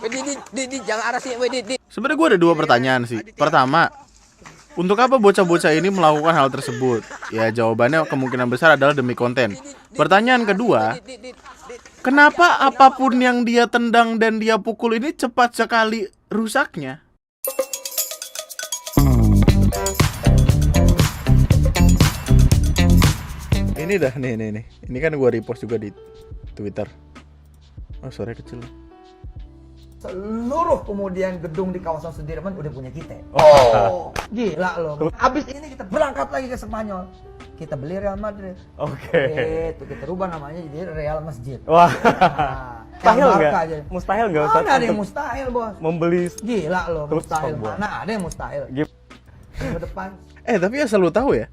Dit, jangan arah sini, Dit. Sebenarnya gue ada dua pertanyaan sih. Pertama, untuk apa bocah-bocah ini melakukan hal tersebut? Ya jawabannya kemungkinan besar adalah demi konten. Pertanyaan kedua, kenapa apapun yang dia tendang dan dia pukul ini cepat sekali rusaknya? Ini dah, nih. Ini kan gue repost juga di Twitter. Oh, suara kecil. Seluruh kemudian gedung di kawasan Sudirman udah punya kita. Oh. Gila loh. Abis ini kita berangkat lagi ke Spanyol. Kita beli Real Madrid. Oke. Itu kita rubah namanya jadi Real Masjid. Wah. Nah, Mustahil nggak? Barca aja. Mustahil nggak Ustaz? Mana ada yang untuk mustahil, Bos? membeli Gila loh, Klub mustahil. sepak bola. Mana ada yang mustahil? Ke depan. Tapi asal lu tahu ya,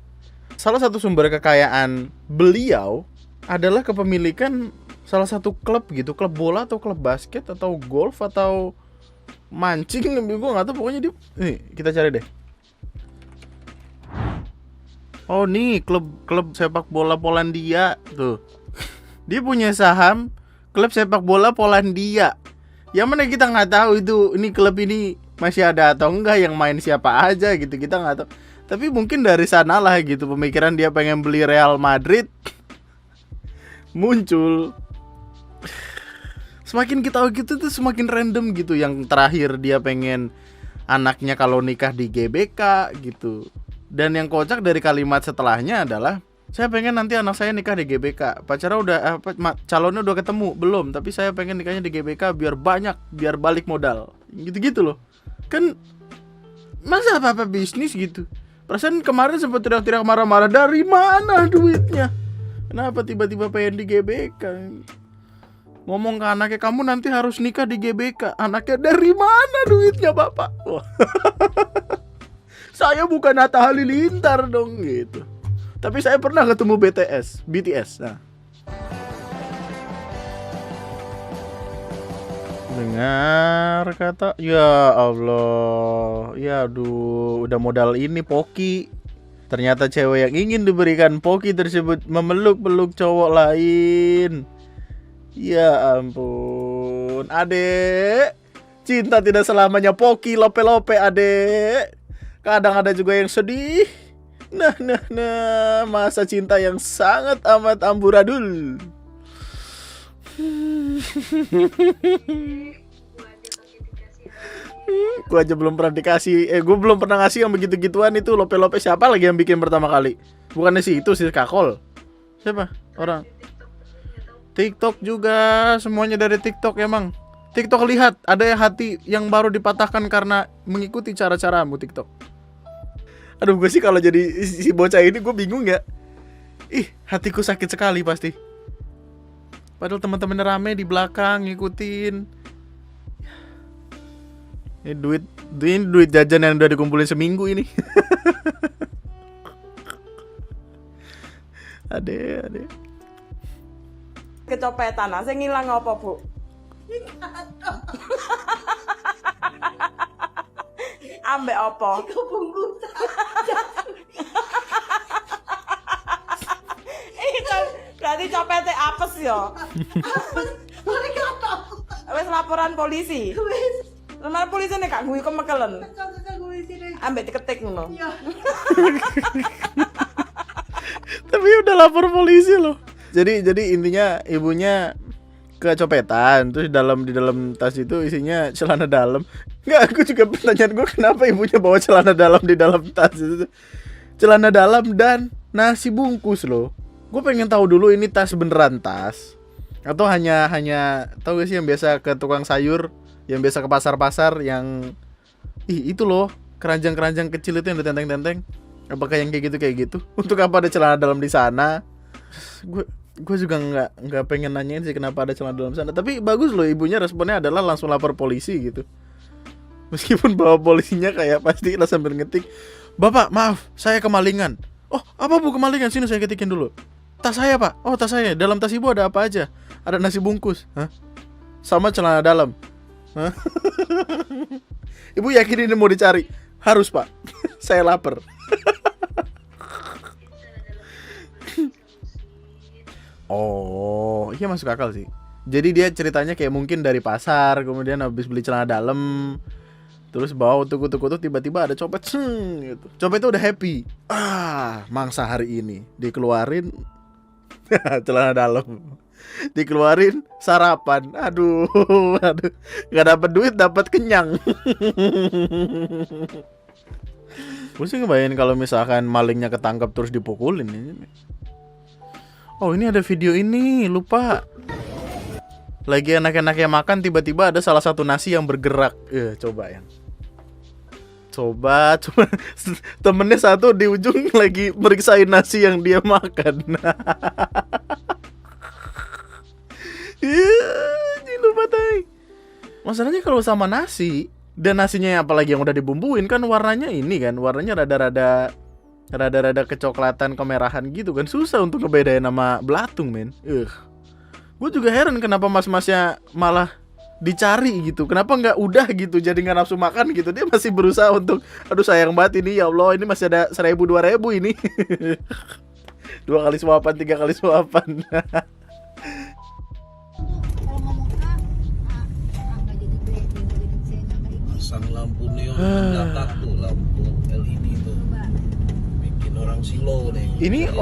salah satu sumber kekayaan beliau adalah kepemilikan salah satu klub gitu, klub bola atau klub basket atau golf atau mancing, gue nggak tahu, pokoknya dia. Nih kita cari deh. Oh nih klub sepak bola Polandia tuh. Dia punya saham klub sepak bola Polandia. Yang mana kita nggak tahu itu ini klub ini masih ada atau enggak, yang main siapa aja gitu, kita nggak tahu. Tapi mungkin dari sanalah gitu pemikiran dia pengen beli Real Madrid muncul. Semakin kita gitu tuh semakin random gitu. Yang terakhir dia pengen anaknya kalau nikah di GBK gitu. Dan yang kocak dari kalimat setelahnya adalah, saya pengen nanti anak saya nikah di GBK. Pacarnya udah calonnya udah ketemu belum, tapi saya pengen nikahnya di GBK biar banyak, biar balik modal. Gitu-gitu loh. Kan masa apa-apa bisnis gitu. Perasaan kemarin sempat teriak-teriak marah-marah, dari mana duitnya? Kenapa tiba-tiba pengen di GBK? Ngomong ke anaknya, kamu nanti harus nikah di GBK. Anaknya, dari mana duitnya bapak? Wah. Saya bukan Atta Halilintar dong gitu. Tapi saya pernah ketemu BTS. Nah. Dengar kata, ya Allah. Ya aduh, udah modal ini Poki. Ternyata cewek yang ingin diberikan Poki tersebut memeluk-peluk cowok lain. Ya ampun, adek. Cinta tidak selamanya Poki lope-lope, adek. Kadang ada juga yang sedih. Nah, masa cinta yang sangat amat amburadul. Gue aja belum pernah dikasih. Gue belum pernah ngasih yang begitu-gituan itu lope-lope. Siapa lagi yang bikin pertama kali? Bukannya si itu, si Kakol. Siapa? Orang TikTok juga, semuanya dari TikTok emang. TikTok lihat, ada hati yang baru dipatahkan karena mengikuti cara-caramu TikTok. Aduh, gue sih kalau jadi si bocah ini gue bingung ya. Hatiku sakit sekali pasti. Padahal teman-teman rame di belakang ngikutin. Ini duit jajan yang udah dikumpulin seminggu ini. Ade. Kecopetan, sing ngilang apa, Bu? Ambek apa? Kebungkusan. Itu berarti copete apes ya. Mereka tahu. Wis laporan polisi. Wis. Lemar polisi nek gak nguyu kemekelen. Kata gue sini. Ambek diketik ngono. Ya. Tapi udah lapor polisi loh. Jadi intinya ibunya kecopetan, terus di dalam tas itu isinya celana dalam. Enggak, aku juga pertanyaan gue kenapa ibunya bawa celana dalam di dalam tas itu. Celana dalam dan nasi bungkus loh. Gue pengen tahu dulu ini tas beneran tas atau hanya tahu gak sih yang biasa ke tukang sayur, yang biasa ke pasar-pasar yang itu loh, keranjang-keranjang kecil itu yang ditenteng-tenteng. Apakah yang kayak gitu? Untuk apa ada celana dalam di sana? Gue juga nggak pengen nanyain sih kenapa ada celana dalam sana. Tapi bagus loh, ibunya responnya adalah langsung lapor polisi gitu. Meskipun bawa polisinya kayak pasti lah sambil ngetik, "Bapak, maaf, saya kemalingan." "Oh, apa Bu kemalingan? Sini saya ketikin dulu." "Tas saya, Pak." "Oh, tas saya. Dalam tas Ibu ada apa aja?" "Ada nasi bungkus." "Hah? Sama celana dalam." "Hah?" "Ibu yakin ini mau dicari?" "Harus, Pak." "Saya lapar." Oh, iya masuk akal sih. Jadi dia ceritanya kayak mungkin dari pasar, kemudian habis beli celana dalam, terus bawa utuk-utuk tiba-tiba ada copet, gitu. Copetnya udah happy. Mangsa hari ini dikeluarin celana dalam. Dikeluarin sarapan. Aduh. Gak dapet duit, dapat kenyang. Gue sih ngebayangin kalau misalkan malingnya ketangkap terus dipukulin. Oh, ini ada video ini, lupa. Lagi enak-enaknya makan, tiba-tiba ada salah satu nasi yang bergerak. Coba. Temennya satu di ujung lagi meriksain nasi yang dia makan. Lupa tay. Masalahnya kalau sama nasi, dan nasinya apalagi yang udah dibumbuin kan warnanya ini kan, warnanya rada-rada kecoklatan kemerahan gitu kan, susah untuk ngebedain nama belatung, men. Gue juga heran kenapa mas-masnya malah dicari gitu. Kenapa nggak udah gitu jadi nggak nafsu makan gitu. Dia masih berusaha untuk, aduh sayang banget ini, ya Allah, ini masih ada 1.000-2.000 ini. 2 kali suapan, 3 kali suapan. Kalau ngomong nggak jadi branding, nggak jadi saya nggak kayak gini. Pasang lampu neon belakang tuh, lampu LED tuh, bikin orang silo deh. Ini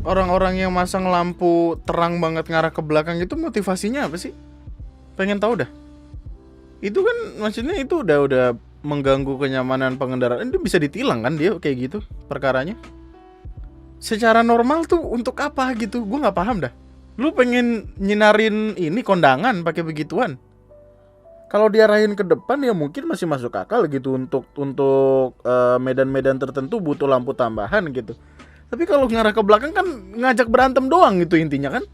orang-orang yang masang lampu terang banget ngarah ke belakang itu motivasinya apa sih? Pengen tahu dah. Itu kan maksudnya itu udah mengganggu kenyamanan pengendaraan. Itu bisa ditilang kan dia kayak gitu perkaranya. Secara normal tuh untuk apa gitu? Gue nggak paham dah. Lu pengen nyinarin ini kondangan pakai begituan? Kalau diarahin ke depan ya mungkin masih masuk akal gitu, untuk medan-medan tertentu butuh lampu tambahan gitu. Tapi kalau ngarah ke belakang kan ngajak berantem doang gitu intinya kan.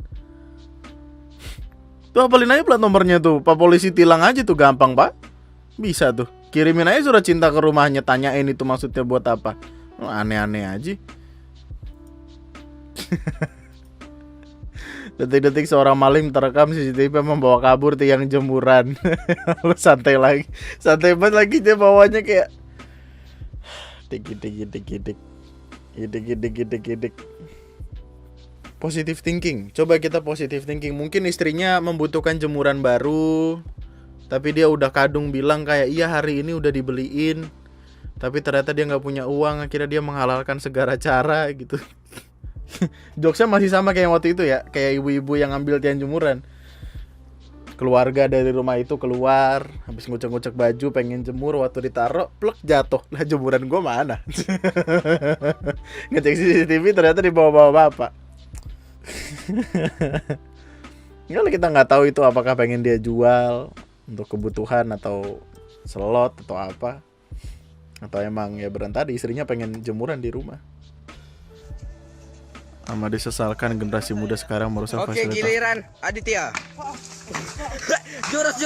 Tuh apalin aja plat nomornya tuh, Pak polisi tilang aja tuh, gampang Pak. Bisa tuh, kirimin aja surat cinta ke rumahnya, tanyain itu maksudnya buat apa. Aneh-aneh aja. Detik-detik seorang maling terekam CCTV membawa kabur tiang jemuran. Santai banget lagi dia bawanya kayak Gidik. Positive thinking. Coba kita positive thinking. Mungkin istrinya membutuhkan jemuran baru, tapi dia udah kadung bilang kayak, iya hari ini udah dibeliin, tapi ternyata dia gak punya uang. Akhirnya dia menghalalkan segala cara gitu. Jokesnya masih sama kayak waktu itu ya, kayak ibu-ibu yang ngambil tiang jemuran. Keluarga dari rumah itu keluar, habis ngucek-ngucek baju, pengen jemur, waktu ditaruh, plek jatuh. Lah jemuran gue mana? Ngecek CCTV ternyata dibawa-bawa bapak. Kalau kita nggak tahu itu apakah pengen dia jual untuk kebutuhan atau slot atau apa, atau emang ya berantadi istrinya pengen jemuran di rumah. Amat disesalkan generasi muda sekarang merusak Oke, fasilitas. giliran Aditya. Jurus.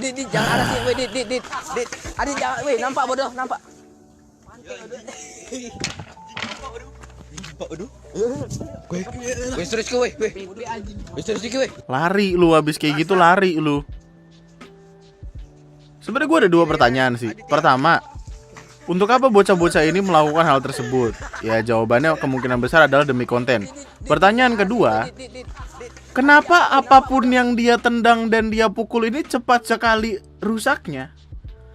Dit, jangan arah sini, dit. Adit jangan, nampak bodoh, nampak. Weh, terus ke weh. Terus ke weh. Lari lu abis kayak gitu, lari lu. Sebenarnya gue ada 2 pertanyaan sih. Pertama, untuk apa bocah-bocah ini melakukan hal tersebut? Ya jawabannya kemungkinan besar adalah demi konten. Pertanyaan kedua, kenapa apapun yang dia tendang dan dia pukul ini cepat sekali rusaknya?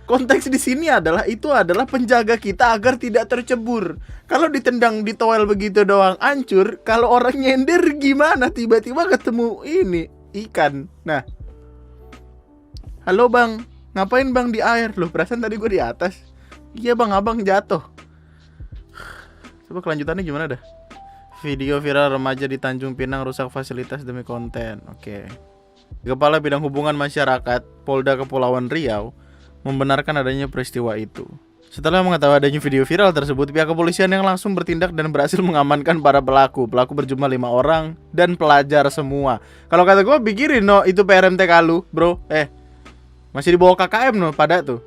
Konteks di sini adalah itu adalah penjaga kita agar tidak tercebur. Kalau ditendang di toel begitu doang hancur, kalau orang nyender gimana? Tiba-tiba ketemu ini ikan. Nah, halo bang, ngapain bang di air? Loh perasaan tadi gue di atas. Iya bang, abang jatuh. Coba kelanjutannya gimana dah? Video viral remaja di Tanjung Pinang rusak fasilitas demi konten. Oke. Kepala Bidang Hubungan Masyarakat Polda Kepulauan Riau membenarkan adanya peristiwa itu. Setelah mengetahui adanya video viral tersebut, pihak kepolisian yang langsung bertindak dan berhasil mengamankan para pelaku. Pelaku berjumlah 5 orang dan pelajar semua. Kalau kata gue pikirin no, itu PRMTK lu, bro. Masih di bawah KKM no pada tuh.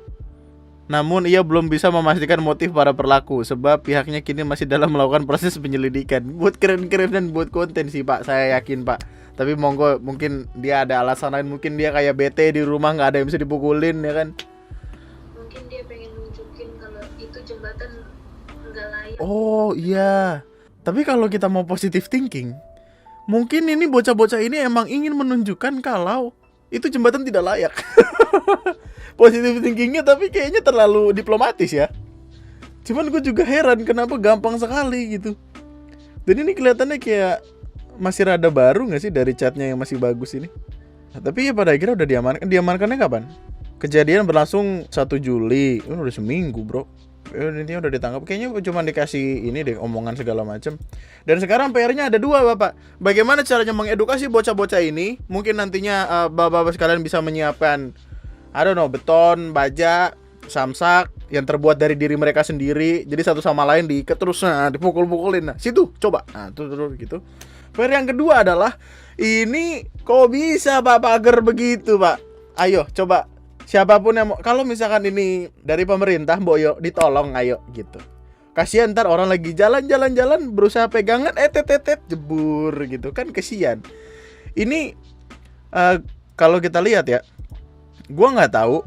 Namun ia belum bisa memastikan motif para pelaku sebab pihaknya kini masih dalam melakukan proses penyelidikan. Buat keren-keren dan buat konten sih Pak, saya yakin Pak. Tapi monggo, mungkin dia ada alasan lain, mungkin dia kayak bete di rumah nggak ada yang bisa dipukulin ya kan. Mungkin dia pengen nunjukin kalau itu jembatan nggak layak. Oh iya. Tapi kalau kita mau positive thinking, mungkin ini bocah-bocah ini emang ingin menunjukkan kalau itu jembatan tidak layak. Positive thinkingnya tapi kayaknya terlalu diplomatis ya. Cuman gue juga heran kenapa gampang sekali gitu. Dan ini kelihatannya kayak masih rada baru gak sih dari chatnya yang masih bagus ini. Nah, tapi ya pada akhirnya udah diamankan. Diamankannya kapan? Kejadian berlangsung 1 Juli. Udah seminggu bro. Intinya udah ditangkap. Kayaknya cuma dikasih ini deh, omongan segala macam. Dan sekarang PR-nya ada 2 bapak. Bagaimana caranya mengedukasi bocah-bocah ini? Mungkin nantinya bapak-bapak sekalian bisa menyiapkan I don't know, beton, baja, samsak yang terbuat dari diri mereka sendiri. Jadi satu sama lain diikat terus, nah, dipukul-pukulin. Nah, situ coba. Nah, terus gitu. PR yang kedua adalah ini kok bisa Pak pagar begitu, Pak? Ayo coba siapapun yang mau, kalau misalkan ini dari pemerintah, Boyo, ditolong ayo gitu. Kasihan ntar orang lagi jalan-jalan berusaha pegangan jebur gitu kan, kasihan. Ini kalau kita lihat ya, gua nggak tahu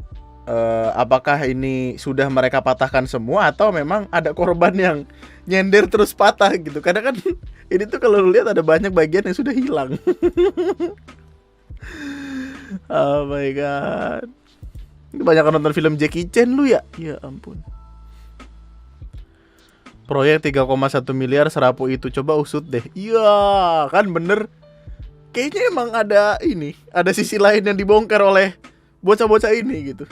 apakah ini sudah mereka patahkan semua atau memang ada korban yang nyender terus patah gitu. Karena kan ini tuh kalau lu lihat ada banyak bagian yang sudah hilang. Oh my god. Ini banyak nonton film Jackie Chan lu ya? Ya ampun. Proyek 3,1 miliar serapu itu, coba usut deh. Iya, kan bener. Kayaknya emang ada ini, ada sisi lain yang dibongkar oleh bocah-bocah ini gitu.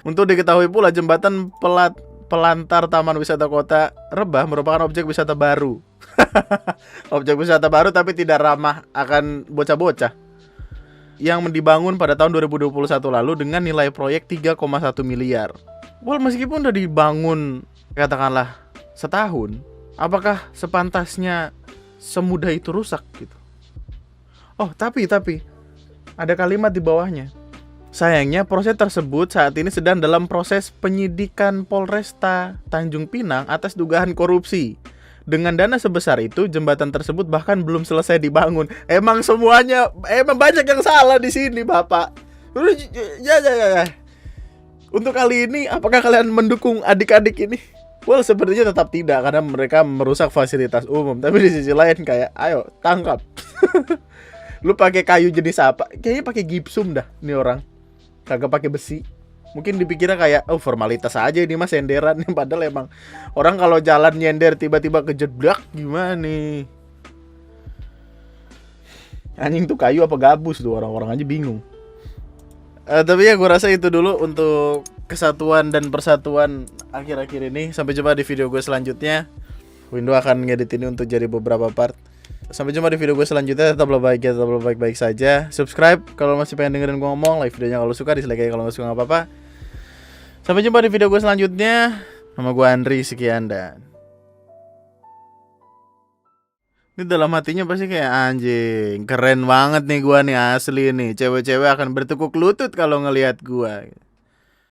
Untuk diketahui pula, jembatan pelantar Taman Wisata Kota Rebah merupakan objek wisata baru. Objek wisata baru tapi tidak ramah akan bocah-bocah, yang dibangun pada tahun 2021 lalu dengan nilai proyek 3,1 miliar. Well, meskipun udah dibangun katakanlah setahun, apakah sepantasnya semudah itu rusak gitu? Oh, tapi ada kalimat di bawahnya. Sayangnya proses tersebut saat ini sedang dalam proses penyidikan Polresta Tanjung Pinang atas dugaan korupsi. Dengan dana sebesar itu, jembatan tersebut bahkan belum selesai dibangun. Emang semuanya, emang banyak yang salah di sini, Bapak. Ya. Untuk kali ini, apakah kalian mendukung adik-adik ini? Well, sepertinya tetap tidak, karena mereka merusak fasilitas umum. Tapi di sisi lain kayak, ayo tangkap. Lu pakai kayu jenis apa? Kayaknya pakai gipsum dah nih orang. Kagak pakai besi. Mungkin dipikirnya kayak, oh formalitas aja ini mas senderan. Padahal emang orang kalau jalan nyender tiba-tiba kejedblak gimana nih? Anjing tuh kayu apa gabus tuh, orang-orang aja bingung. Tapi ya gue rasa itu dulu untuk kesatuan dan persatuan akhir-akhir ini. Sampai jumpa di video gue selanjutnya. Window akan ngedit ini untuk jadi beberapa part. Sampai jumpa di video gue selanjutnya. Tetaplah baik-baik saja. Subscribe kalau masih pengen dengerin gue ngomong. Like videonya kalau suka, dislike aja kalau gak suka, gak apa-apa. Sampai jumpa di video gue selanjutnya. Nama gue Andri, sekian dan ini dalam hatinya pasti kayak anjing, keren banget nih gue nih, asli nih. Cewek-cewek akan bertekuk lutut kalau ngelihat gue.